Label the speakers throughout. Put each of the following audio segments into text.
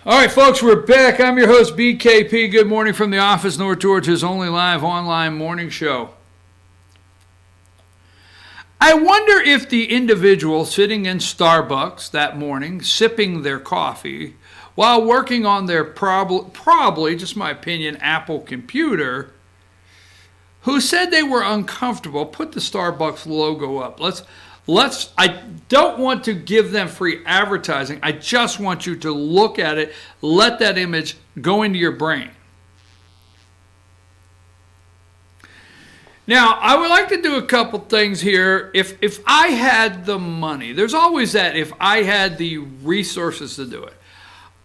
Speaker 1: All right, folks, we're back. I'm your host, BKP. Good morning from the office, North Georgia's only live online morning show. I wonder if the individual sitting in Starbucks that morning, sipping their coffee, while working on their probably, just my opinion, Apple computer, who said they were uncomfortable, put the Starbucks logo up. I don't want to give them free advertising. I just want you to look at it, let that image go into your brain. Now, I would like to do a couple things here. If I had the money, there's always that, if I had the resources to do it,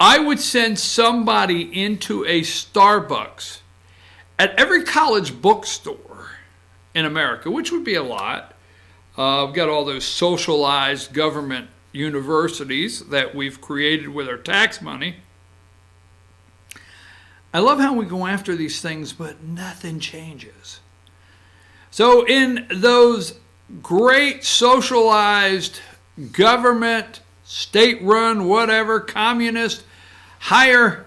Speaker 1: I would send somebody into a Starbucks at every college bookstore in America, which would be a lot. We've got all those socialized government universities that we've created with our tax money. I love how we go after these things, but nothing changes. So in those great socialized government, state-run, whatever, communist, higher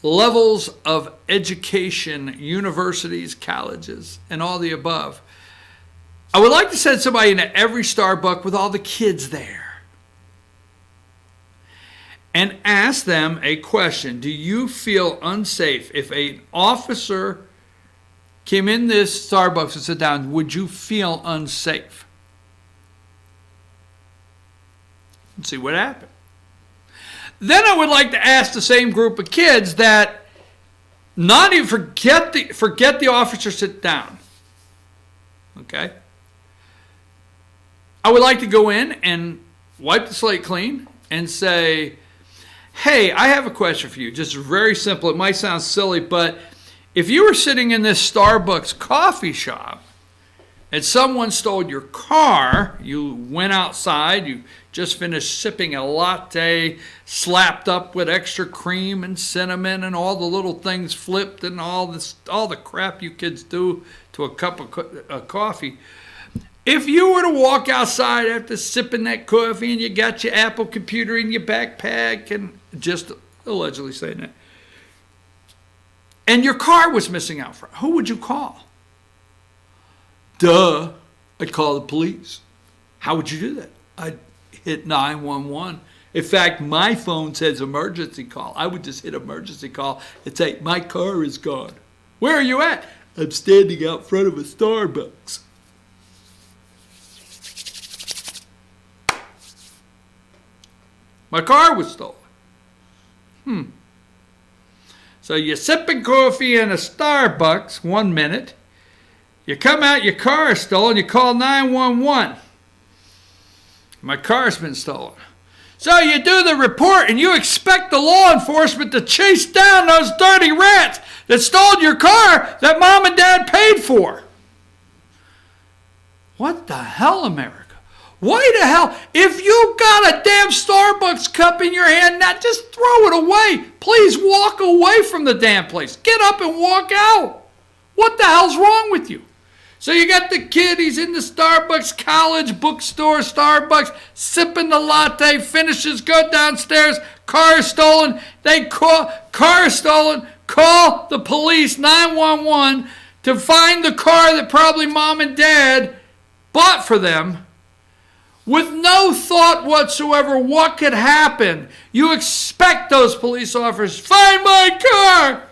Speaker 1: levels of education, universities, colleges, and all the above, I would like to send somebody into every Starbucks with all the kids there and ask them a question. Do you feel unsafe? If an officer came in this Starbucks and sat down, would you feel unsafe? And see what happened. Then I would like to ask the same group of kids that not even forget the officer, sit down. Okay? I would like to go in and wipe the slate clean and say, hey, I have a question for you. Just very simple. It might sound silly, but if you were sitting in this Starbucks coffee shop and someone stole your car, you went outside, you just finished sipping a latte slapped up with extra cream and cinnamon and all the little things flipped and all the crap you kids do to a cup of coffee. If you were to walk outside after sipping that coffee and you got your Apple computer in your backpack, and just allegedly saying that, and your car was missing out front, who would you call? Duh, I'd call the police. How would you do that? I'd hit 911. In fact, my phone says emergency call. I would just hit emergency call and say, my car is gone. Where are you at? I'm standing out front of a Starbucks. My car was stolen. So you're sipping coffee in a Starbucks 1 minute. You come out, your car is stolen. You call 911. My car's been stolen. So you do the report and you expect the law enforcement to chase down those dirty rats that stole your car that mom and dad paid for. What the hell, America? Why the hell? If you got a damn Starbucks cup in your hand, now just throw it away. Please walk away from the damn place. Get up and walk out. What the hell's wrong with you? So you got the kid, he's in the Starbucks, college bookstore, Starbucks, sipping the latte, finishes, go downstairs, car is stolen. Car is stolen, call the police, 911, to find the car that probably mom and dad bought for them. With no thought whatsoever what could happen, you expect those police officers, find my car!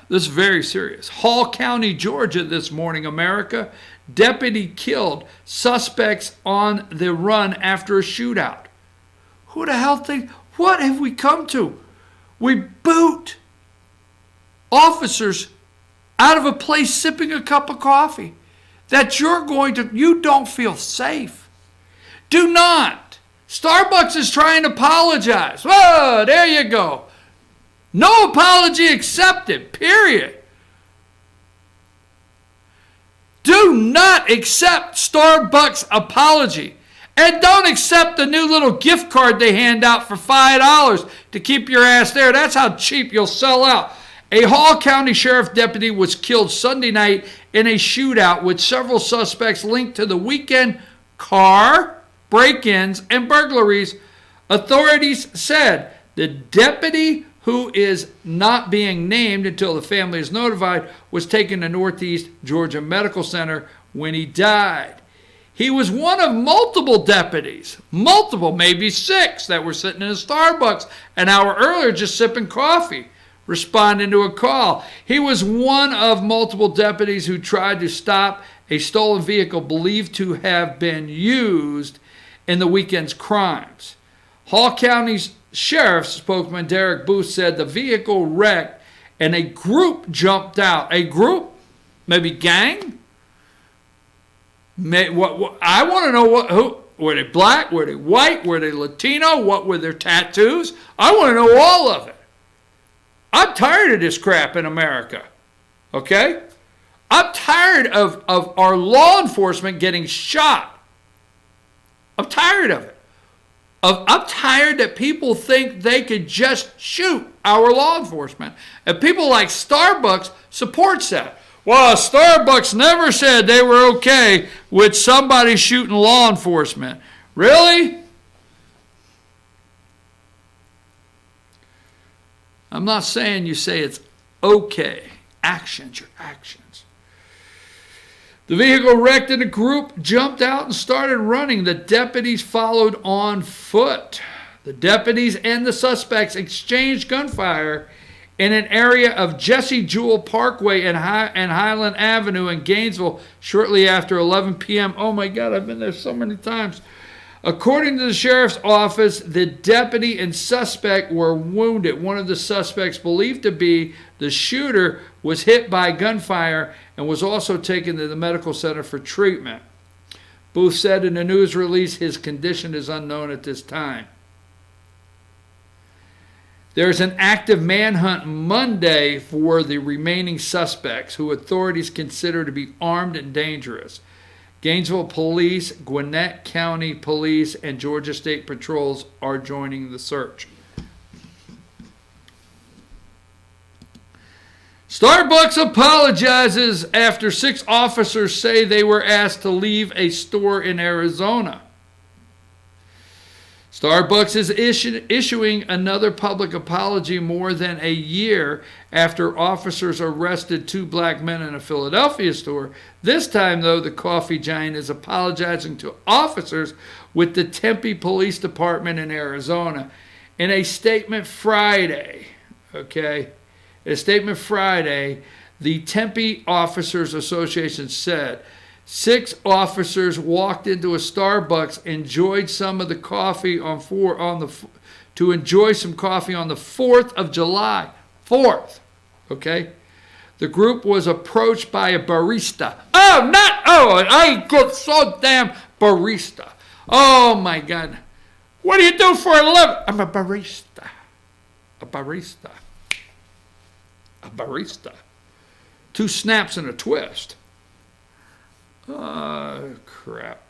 Speaker 1: This is very serious. Hall County, Georgia this morning, America. Deputy killed. Suspects on the run after a shootout. Who the hell thinks, what have we come to? We boot officers out of a place sipping a cup of coffee. That you don't feel safe. Do not. Starbucks is trying to apologize. Whoa, there you go. No apology accepted, period. Do not accept Starbucks apology. And don't accept the new little gift card they hand out for $5 to keep your ass there. That's how cheap you'll sell out. A Hall County Sheriff deputy was killed Sunday night in a shootout with several suspects linked to the weekend car break-ins and burglaries Authorities said the deputy, who is not being named until the family is notified, was taken to Northeast Georgia Medical Center when he died. He was one of multiple deputies, maybe 6, that were sitting in a Starbucks an hour earlier just sipping coffee, responding to a call. He was one of multiple deputies who tried to stop a stolen vehicle believed to have been used in the weekend's crimes. Hall County's Sheriff's spokesman Derek Booth said the vehicle wrecked and a group jumped out. A group? Maybe gang? I want to know who. Were they black? Were they white? Were they Latino? What were their tattoos? I want to know all of it. I'm tired of this crap in America. Okay? I'm tired of our law enforcement getting shot. I'm tired of it. I'm tired that people think they could just shoot our law enforcement. And people like Starbucks supports that. Well, Starbucks never said they were okay with somebody shooting law enforcement. Really? I'm not saying you say it's okay. Actions, your actions. The vehicle wrecked and a group jumped out and started running. The deputies followed on foot. The deputies and the suspects exchanged gunfire in an area of Jesse Jewell Parkway and Highland Avenue in Gainesville shortly after 11 p.m. Oh my God, I've been there so many times. According to the sheriff's office, the deputy and suspect were wounded. One of the suspects, believed to be the shooter, was hit by gunfire and was also taken to the medical center for treatment. Booth said in a news release his condition is unknown at this time. There's an active manhunt Monday for the remaining suspects, who authorities consider to be armed and dangerous. Gainesville Police, Gwinnett County Police, and Georgia State Patrols are joining the search. Starbucks apologizes after 6 officers say they were asked to leave a store in Arizona. Starbucks is issuing another public apology more than a year after officers arrested 2 black men in a Philadelphia store. This time, though, the coffee giant is apologizing to officers with the Tempe Police Department in Arizona. In a statement Friday, the Tempe Officers Association said 6 officers walked into a Starbucks, enjoyed some of the coffee to enjoy some coffee on the 4th of July. 4th, okay? The group was approached by a barista. I got so damn barista. Oh my God. What do you do for a living? I'm a barista. A barista. 2 snaps and a twist. Oh, crap.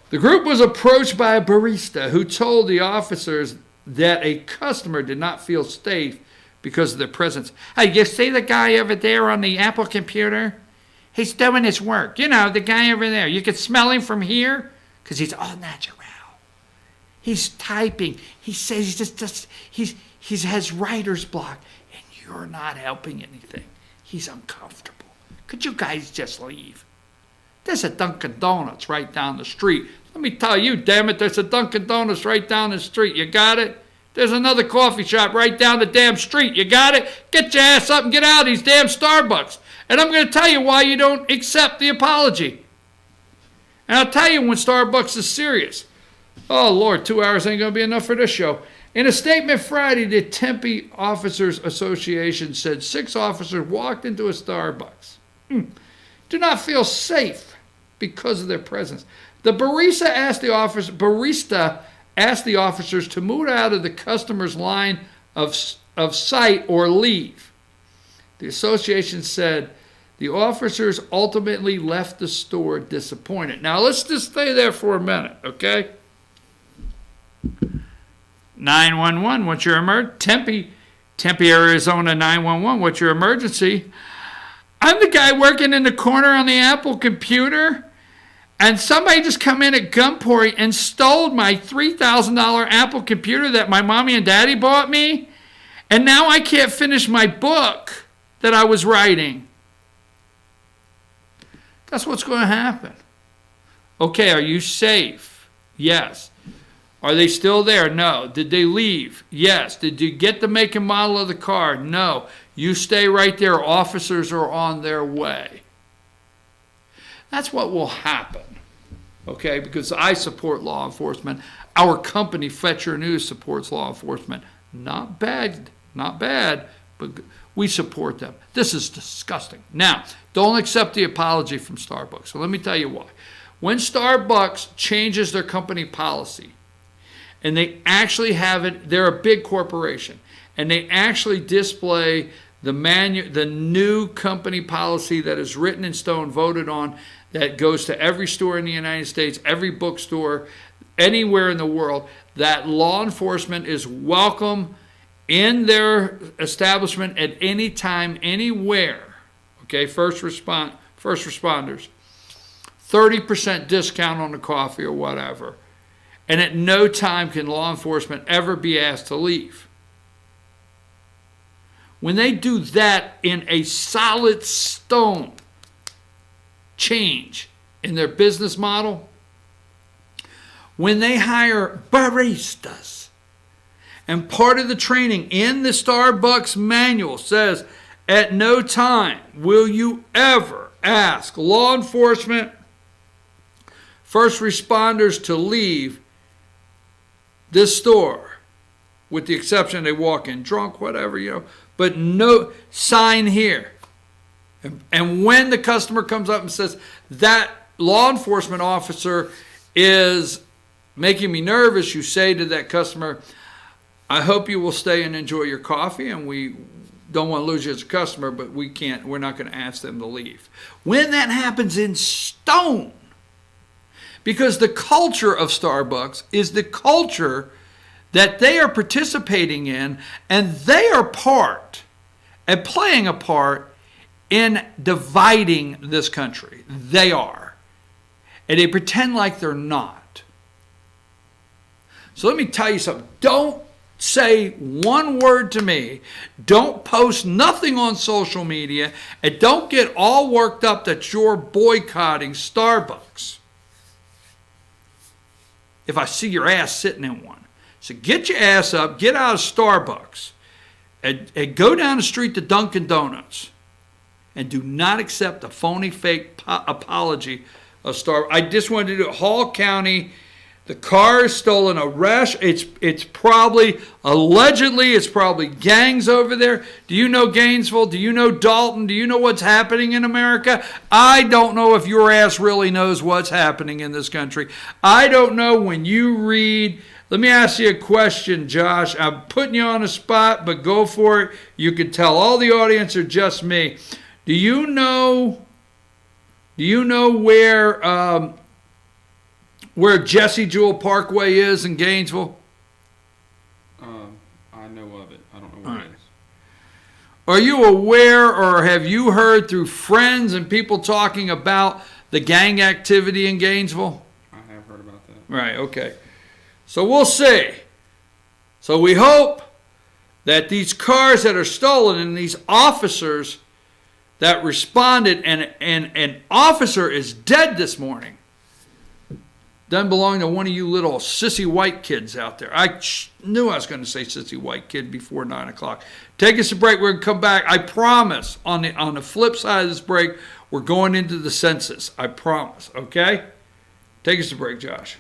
Speaker 1: The group was approached by a barista who told the officers that a customer did not feel safe because of their presence. Hey, you see the guy over there on the Apple computer? He's doing his work. You know, the guy over there. You can smell him from here because he's all natural. He's typing. He says he has writer's block, and you're not helping anything. He's uncomfortable. Could you guys just leave? There's a Dunkin' Donuts right down the street. Let me tell you, damn it, there's a Dunkin' Donuts right down the street. You got it? There's another coffee shop right down the damn street. You got it? Get your ass up and get out of these damn Starbucks. And I'm going to tell you why you don't accept the apology. And I'll tell you when Starbucks is serious. Oh, Lord, 2 hours ain't going to be enough for this show. In a statement Friday, the Tempe Officers Association said 6 officers walked into a Starbucks. Do not feel safe because of their presence. The barista asked the officers to move out of the customer's line of sight or leave. The association said the officers ultimately left the store disappointed. Now, let's just stay there for a minute, okay? 911, what's your emergency? Tempe, Arizona 911, what's your emergency? I'm the guy working in the corner on the Apple computer. And somebody just come in at gunpoint and stole my $3,000 Apple computer that my mommy and daddy bought me. And now I can't finish my book that I was writing. That's what's going to happen. Okay, are you safe? Yes. Are they still there? No. Did they leave? Yes. Did you get the make and model of the car? No. You stay right there. Officers are on their way. That's what will happen. Okay, because I support law enforcement. Our company, Fetcher News, supports law enforcement. Not bad, but we support them. This is disgusting. Now, don't accept the apology from Starbucks. So let me tell you why. When Starbucks changes their company policy, and they actually have it, they're a big corporation, and they actually display the new company policy that is written in stone, voted on, that goes to every store in the United States, every bookstore, anywhere in the world, that law enforcement is welcome in their establishment at any time, anywhere. Okay, first responders, 30% discount on the coffee or whatever. And at no time can law enforcement ever be asked to leave. When they do that in a solid stone change in their business model, when they hire baristas, and part of the training in the Starbucks manual says, at no time will you ever ask law enforcement, first responders to leave this store, with the exception they walk in drunk, whatever, but no sign here. And when the customer comes up and says, that law enforcement officer is making me nervous, you say to that customer, I hope you will stay and enjoy your coffee, and we don't want to lose you as a customer, but we're not going to ask them to leave. When that happens in stone, because the culture of Starbucks is the culture that they are participating in, and they are part and playing a part in dividing this country. They are. And they pretend like they're not. So let me tell you something. Don't say one word to me. Don't post nothing on social media. And don't get all worked up that you're boycotting Starbucks if I see your ass sitting in one. So get your ass up, get out of Starbucks, and go down the street to Dunkin' Donuts. And do not accept a phony, fake apology of Starbucks. I just wanted to do Hall County. The car is stolen. It's probably, allegedly, it's probably gangs over there. Do you know Gainesville? Do you know Dalton? Do you know what's happening in America? I don't know if your ass really knows what's happening in this country. I don't know when you read. Let me ask you a question, Josh. I'm putting you on the spot, but go for it. You can tell all the audience or just me. Do you know where Jesse Jewell Parkway is in Gainesville?
Speaker 2: I know of it. I don't know where it is.
Speaker 1: Are you aware, or have you heard through friends and people talking about the gang activity in Gainesville?
Speaker 2: I have heard about that.
Speaker 1: Right, okay. So we'll see. So we hope that these cars that are stolen and these officers that responded, and an officer is dead this morning. Doesn't belong to one of you little sissy white kids out there. I knew I was going to say sissy white kid before 9 o'clock. Take us a break. We're going to come back. I promise, on the flip side of this break, we're going into the census. I promise, okay? Take us a break, Josh.